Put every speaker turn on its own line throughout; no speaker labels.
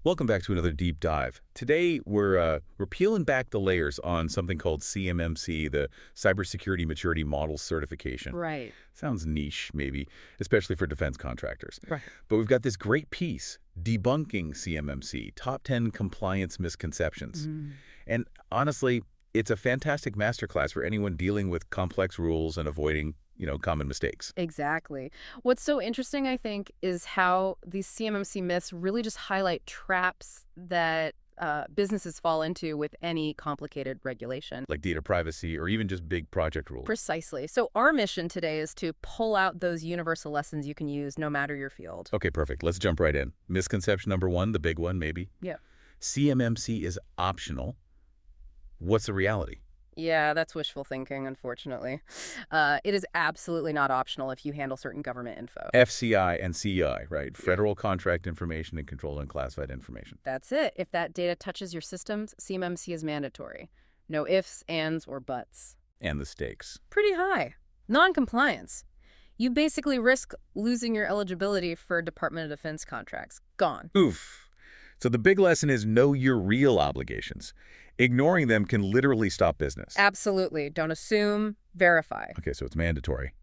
Welcome back to another deep dive. Today, we're peeling back the layers on something called CMMC, the Cybersecurity Maturity Model Certification.
Right.
Sounds niche, maybe, especially for defense contractors.
Right.
But we've got this great piece, Debunking CMMC, Top 10 Compliance Misconceptions. And honestly, it's a fantastic masterclass for anyone dealing with complex rules and avoiding, common mistakes.
Exactly. What's so interesting, I think, is how these CMMC myths really just highlight traps that businesses fall into with any complicated regulation.
Like data privacy or even just big project rules.
Precisely. So our mission today is to pull out those universal lessons you can use no matter your field.
Okay, perfect. Let's jump right in. Misconception number one, the big one, maybe.
Yeah.
CMMC is optional. What's the reality?
Yeah, that's wishful thinking, unfortunately. It is absolutely not optional if you handle certain government info.
FCI and CEI, right? Federal Contract Information and Control Unclassified Information.
That's it. If that data touches your systems, CMMC is mandatory. No ifs, ands, or buts.
And the stakes.
Pretty high. Non-compliance. You basically risk losing your eligibility for Department of Defense contracts. Gone.
Oof. So the big lesson is know your real obligations. Ignoring them can literally stop business.
Absolutely. Don't assume, verify.
Okay, so it's mandatory.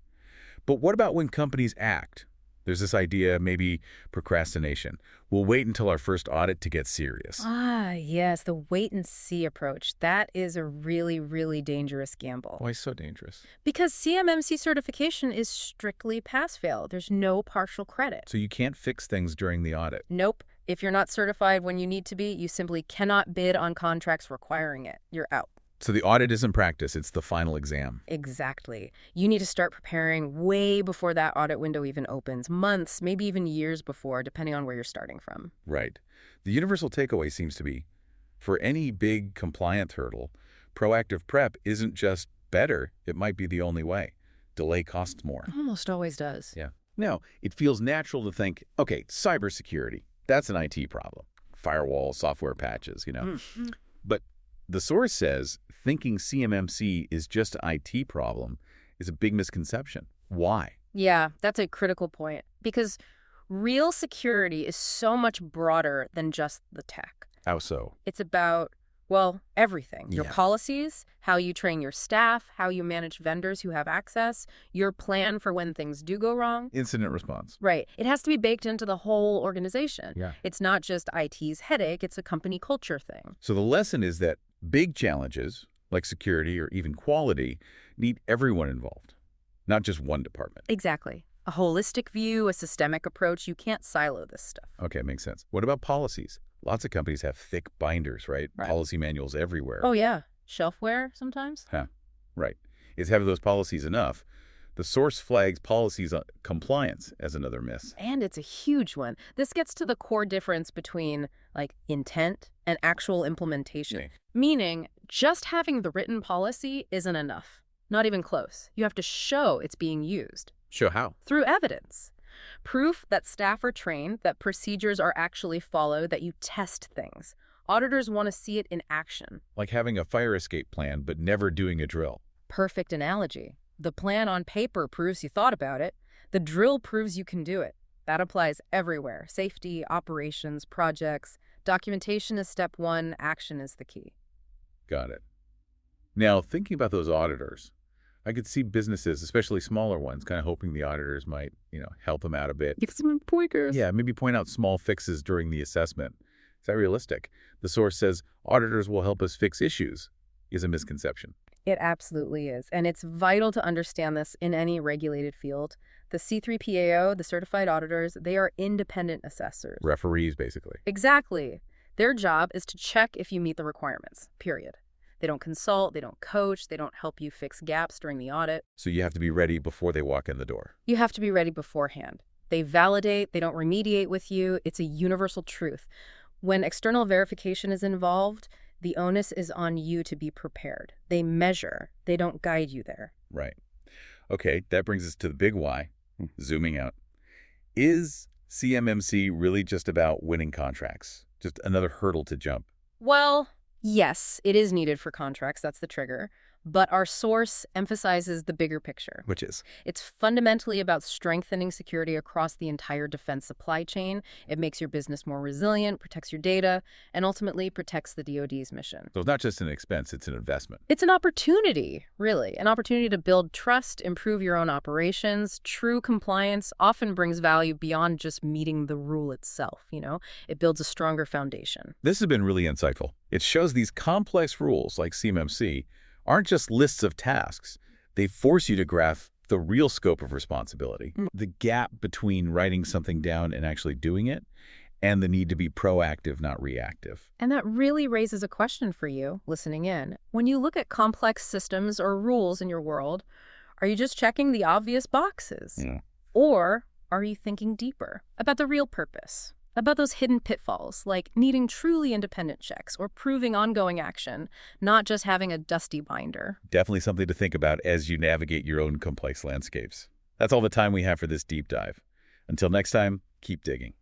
But what about when companies act? There's this idea, maybe procrastination. We'll wait until our first audit to get serious.
Ah, yes, the wait-and-see approach. That is a really, really dangerous gamble.
Why so dangerous?
Because CMMC certification is strictly pass-fail. There's no partial credit.
So you can't fix things during the audit.
Nope. If you're not certified when you need to be, you simply cannot bid on contracts requiring it. You're out.
So the audit isn't practice, it's the final exam.
Exactly. You need to start preparing way before that audit window even opens. Months, maybe even years before, depending on where you're starting from.
Right. The universal takeaway seems to be, for any big compliance hurdle, proactive prep isn't just better, it might be the only way. Delay costs more.
Almost always does.
Yeah. Now, it feels natural to think, okay, cybersecurity, that's an IT problem. Firewall, software patches, But the source says thinking CMMC is just an IT problem is a big misconception. Why?
Yeah, that's a critical point. Because real security is so much broader than just the tech.
How so?
It's about, well, everything. Your
Yeah.
policies, how you train your staff, how you manage vendors who have access, your plan for when things do go wrong.
Incident response.
Right. It has to be baked into the whole organization.
Yeah.
It's not just IT's headache, it's a company culture thing.
So the lesson is that big challenges, like security or even quality, need everyone involved, not just one department.
Exactly. A holistic view, a systemic approach. You can't silo this stuff.
Okay, makes sense. What about policies? Lots of companies have thick binders, right?
Right.
Policy manuals everywhere.
Oh, yeah. Shelfware sometimes?
Right. Is having those policies enough? The source flags policies compliance as another miss.
And it's a huge one. This gets to the core difference between, intent and actual implementation.
Okay.
Meaning, just having the written policy isn't enough. Not even close. You have to show it's being used.
Show how.
Through evidence. Proof that staff are trained, that procedures are actually followed, that you test things. Auditors want to see it in action.
Like having a fire escape plan, but never doing a drill.
Perfect analogy. The plan on paper proves you thought about it. The drill proves you can do it. That applies everywhere. Safety, operations, projects. Documentation is step one. Action is the key.
Got it. Now, thinking about those auditors, I could see businesses, especially smaller ones, kind of hoping the auditors might, help them out a bit.
Give some pointers.
Yeah, maybe point out small fixes during the assessment. Is that realistic? The source says auditors will help us fix issues is a misconception.
It absolutely is. And it's vital to understand this in any regulated field. The C3PAO, the certified auditors, they are independent assessors.
Referees, basically.
Exactly. Their job is to check if you meet the requirements, period. They don't consult, they don't coach, they don't help you fix gaps during the audit.
So you have to be ready before they walk in the door.
You have to be ready beforehand. They validate, they don't remediate with you. It's a universal truth. When external verification is involved, the onus is on you to be prepared. They measure, they don't guide you there.
Right. Okay, that brings us to the big why, zooming out. Is CMMC really just about winning contracts? Just another hurdle to jump?
Well, yes, it is needed for contracts. That's the trigger. But our source emphasizes the bigger picture.
Which is?
It's fundamentally about strengthening security across the entire defense supply chain. It makes your business more resilient, protects your data, and ultimately protects the DoD's mission.
So it's not just an expense, it's an investment.
It's an opportunity, really. An opportunity to build trust, improve your own operations. True compliance often brings value beyond just meeting the rule itself, It builds a stronger foundation.
This has been really insightful. It shows these complex rules, like CMMC, aren't just lists of tasks. They force you to grasp the real scope of responsibility, the gap between writing something down and actually doing it, and the need to be proactive, not reactive.
And that really raises a question for you, listening in. When you look at complex systems or rules in your world, are you just checking the obvious boxes?
Yeah.
Or are you thinking deeper about the real purpose? About those hidden pitfalls, like needing truly independent checks or proving ongoing action, not just having a dusty binder.
Definitely something to think about as you navigate your own complex landscapes. That's all the time we have for this deep dive. Until next time, keep digging.